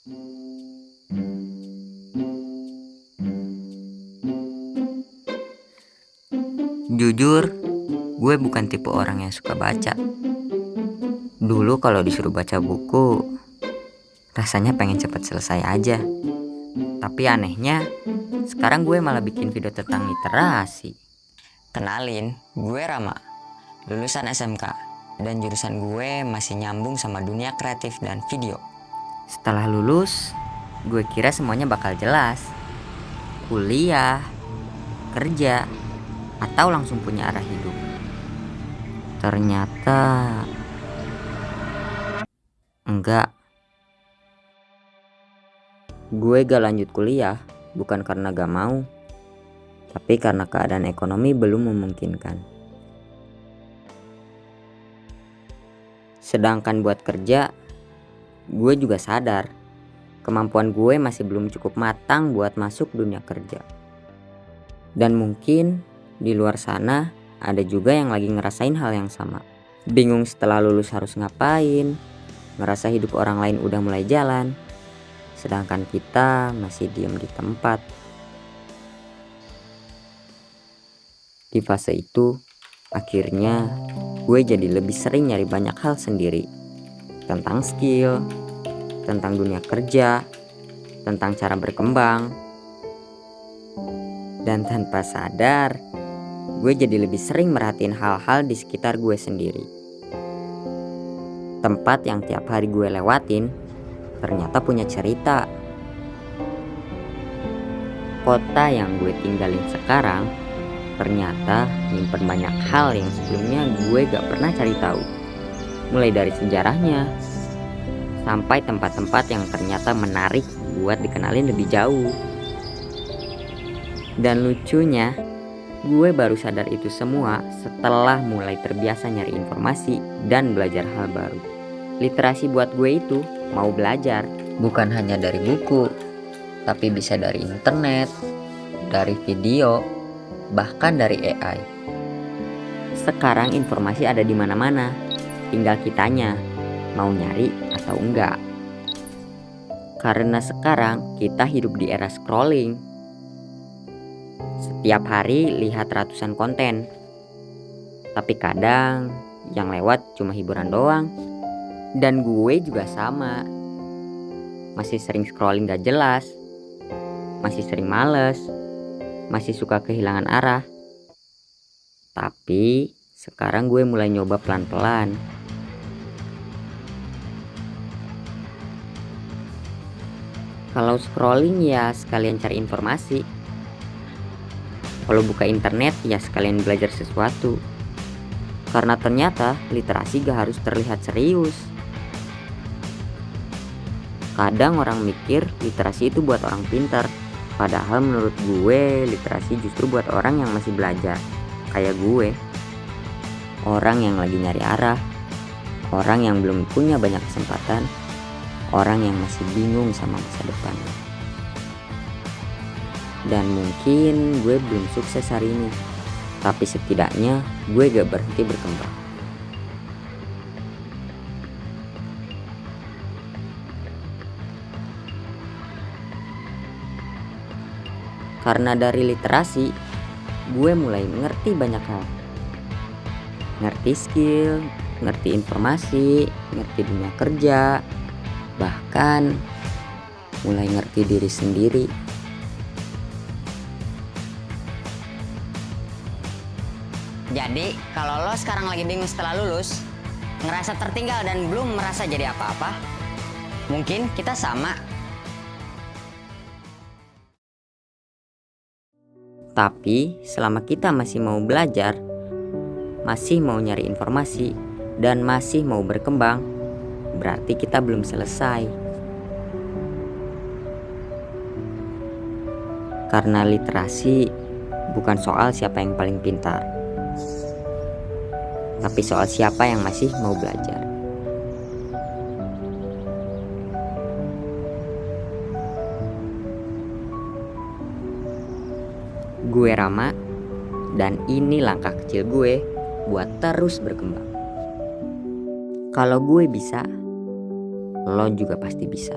Jujur, gue bukan tipe orang yang suka baca. Dulu kalau disuruh baca buku, rasanya pengen cepet selesai aja. Tapi anehnya, sekarang gue malah bikin video tentang literasi. Kenalin, gue Rama, lulusan SMK, dan jurusan gue masih nyambung sama dunia kreatif dan video. Setelah lulus, gue kira semuanya bakal jelas. Kuliah, kerja, atau langsung punya arah hidup. Ternyata enggak. Gue gak lanjut kuliah bukan karena gak mau, tapi karena keadaan ekonomi belum memungkinkan. Sedangkan buat kerja, gue juga sadar kemampuan gue masih belum cukup matang buat masuk dunia kerja. Dan mungkin di luar sana ada juga yang lagi ngerasain hal yang sama. Bingung setelah lulus harus ngapain, ngerasa hidup orang lain udah mulai jalan, sedangkan kita masih diam di tempat. Di fase itu, akhirnya gue jadi lebih sering nyari banyak hal sendiri. Tentang skill, tentang dunia kerja, tentang cara berkembang. Dan tanpa sadar, gue jadi lebih sering merhatiin hal-hal di sekitar gue sendiri. Tempat yang tiap hari gue lewatin ternyata punya cerita. Kota yang gue tinggalin sekarang ternyata nyimpen banyak hal yang sebelumnya gue gak pernah cari tahu. Mulai dari sejarahnya sampai tempat-tempat yang ternyata menarik buat dikenalin lebih jauh. Dan lucunya, gue baru sadar itu semua setelah mulai terbiasa nyari informasi dan belajar hal baru. Literasi buat gue itu mau belajar, bukan hanya dari buku, tapi bisa dari internet, dari video, bahkan dari AI. Sekarang informasi ada di mana-mana, tinggal kitanya mau nyari atau enggak. Karena sekarang kita hidup di era scrolling. Setiap hari lihat ratusan konten, tapi kadang yang lewat cuma hiburan doang. Dan gue juga sama, masih sering scrolling gak jelas, masih sering males, masih suka kehilangan arah. Tapi sekarang gue mulai nyoba pelan-pelan. Kalau scrolling ya sekalian cari informasi. Kalau buka internet ya sekalian belajar sesuatu. Karena ternyata literasi gak harus terlihat serius. Kadang orang mikir literasi itu buat orang pintar, padahal menurut gue literasi justru buat orang yang masih belajar. Kayak gue, orang yang lagi nyari arah, orang yang belum punya banyak kesempatan, orang yang masih bingung sama masa depannya. Dan mungkin gue belum sukses hari ini, tapi setidaknya gue gak berhenti berkembang. Karena dari literasi, gue mulai ngerti banyak hal. Ngerti skill, ngerti informasi, ngerti dunia kerja, bahkan mulai ngerti diri sendiri. Jadi, kalau lo sekarang lagi bingung setelah lulus, ngerasa tertinggal dan belum merasa jadi apa-apa, mungkin kita sama. Tapi selama kita masih mau belajar, masih mau nyari informasi, dan masih mau berkembang, berarti kita belum selesai. Karena literasi bukan soal siapa yang paling pintar, tapi soal siapa yang masih mau belajar. Gue Rama, dan ini langkah kecil gue buat terus berkembang. Kalau gue bisa, lo juga pasti bisa.